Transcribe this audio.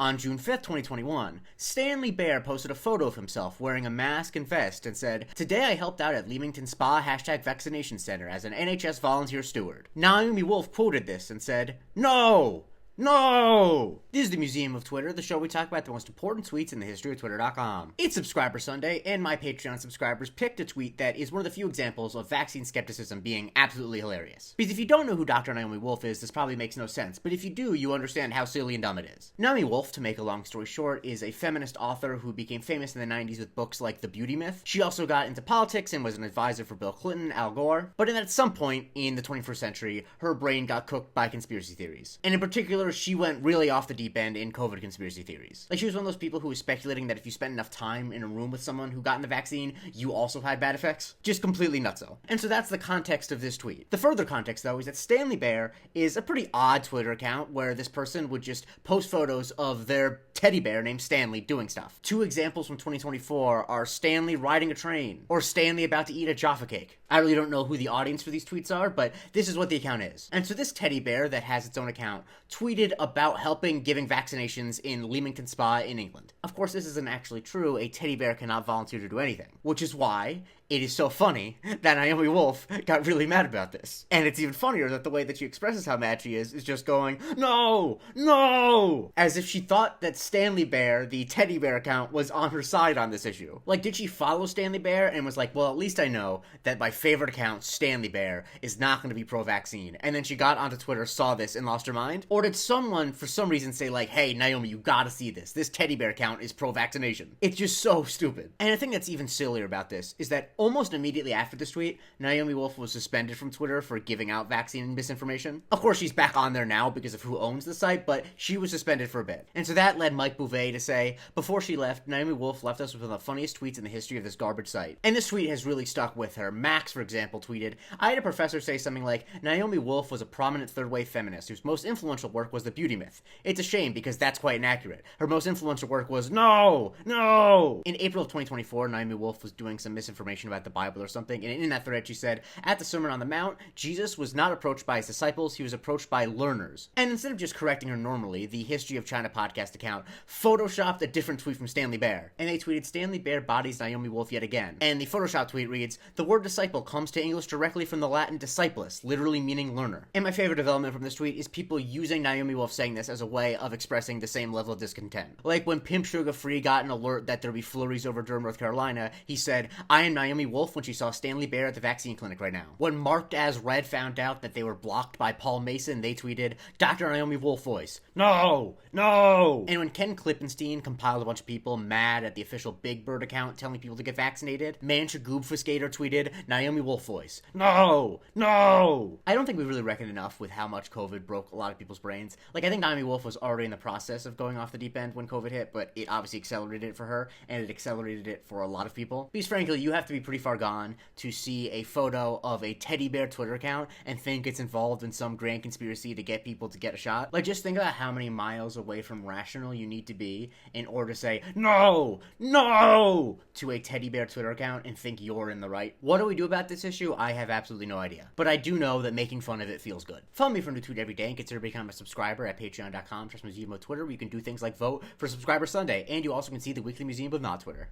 On June 5th, 2021, Stanley Bear posted a photo of himself wearing a mask and vest and said, "Today I helped out at Leamington Spa #vaccination center as an NHS volunteer steward." Naomi Wolf quoted this and said, "No! No! This is the Museum of Twitter, the show we talk about the most important tweets in the history of Twitter.com. It's Subscriber Sunday, and my Patreon subscribers picked a tweet that is one of the few examples of vaccine skepticism being absolutely hilarious. Because if you don't know who Dr. Naomi Wolf is, this probably makes no sense, but if you do, you understand how silly and dumb it is. Naomi Wolf, to make a long story short, is a feminist author who became famous in the 90s with books like The Beauty Myth. She also got into politics and was an advisor for Bill Clinton, Al Gore, but at some point in the 21st century, her brain got cooked by conspiracy theories. And in particular, she went really off the deep end in COVID conspiracy theories. Like, she was one of those people who was speculating that if you spent enough time in a room with someone who gotten the vaccine, you also had bad effects. Just completely nutso. And so that's the context of this tweet. The further context, though, is that Stanley Bear is a pretty odd Twitter account where this person would just post photos of their teddy bear named Stanley doing stuff. Two examples from 2024 are Stanley riding a train, or Stanley about to eat a Jaffa cake. I really don't know who the audience for these tweets are, but this is what the account is. And so this teddy bear that has its own account tweeted about helping giving vaccinations in Leamington Spa in England. Of course, this isn't actually true. A teddy bear cannot volunteer to do anything, which is why it is so funny that Naomi Wolf got really mad about this. And it's even funnier that the way that she expresses how mad she is just going, "No! No!" As if she thought that Stanley Bear, the teddy bear account, was on her side on this issue. Like, did she follow Stanley Bear and was like, well, at least I know that my favorite account, Stanley Bear, is not going to be pro-vaccine. And then she got onto Twitter, saw this, and lost her mind? Or did someone, for some reason, say like, hey, Naomi, you gotta see this. This teddy bear account is pro-vaccination. It's just so stupid. And I think that's even sillier about this, is that almost immediately after this tweet, Naomi Wolf was suspended from Twitter for giving out vaccine misinformation. Of course, she's back on there now because of who owns the site, but she was suspended for a bit. And so that led Mike Bouvet to say, before she left, Naomi Wolf left us with one of the funniest tweets in the history of this garbage site. And this tweet has really stuck with her. Max, for example, tweeted, "I had a professor say something like, Naomi Wolf was a prominent third-wave feminist whose most influential work was The Beauty Myth. It's a shame because that's quite inaccurate. Her most influential work was no! No!" In April of 2024, Naomi Wolf was doing some misinformation about the Bible or something, and in that thread she said, "At the Sermon on the Mount, Jesus was not approached by his disciples, he was approached by learners." And instead of just correcting her normally, the History of China podcast account photoshopped a different tweet from Stanley Bear. And they tweeted, "Stanley Bear bodies Naomi Wolf yet again." And the Photoshop tweet reads, "The word disciple comes to English directly from the Latin discipulus, literally meaning learner." And my favorite development from this tweet is people using Naomi Wolf saying this as a way of expressing the same level of discontent. Like when Pimp Sugar Free got an alert that there'd be flurries over Durham, North Carolina, he said, "I am Naomi Wolf," when she saw Stanley Bear at the vaccine clinic right now. When Marked as Red found out that they were blocked by Paul Mason, they tweeted, "Dr. Naomi Wolf voice. No! No!" And when Ken Klippenstein compiled a bunch of people mad at the official Big Bird account telling people to get vaccinated, Manchagubfuscator tweeted, "Naomi Wolf voice. No! No!" I don't think we really reckoned enough with how much COVID broke a lot of people's brains. Like, I think Naomi Wolf was already in the process of going off the deep end when COVID hit, but it obviously accelerated it for her, and it accelerated it for a lot of people. Because frankly, you have to be pretty far gone to see a photo of a teddy bear Twitter account and think it's involved in some grand conspiracy to get people to get a shot. Like, just think about how many miles away from rational you need to be in order to say, "No! No!" to a teddy bear Twitter account and think you're in the right. What do we do about this issue? I have absolutely no idea. But I do know that making fun of it feels good. Follow me for a new tweet every day and consider becoming a subscriber at patreon.com/museum of Twitter, where you can do things like vote for Subscriber Sunday, and you also can see the weekly Museum of Not Twitter.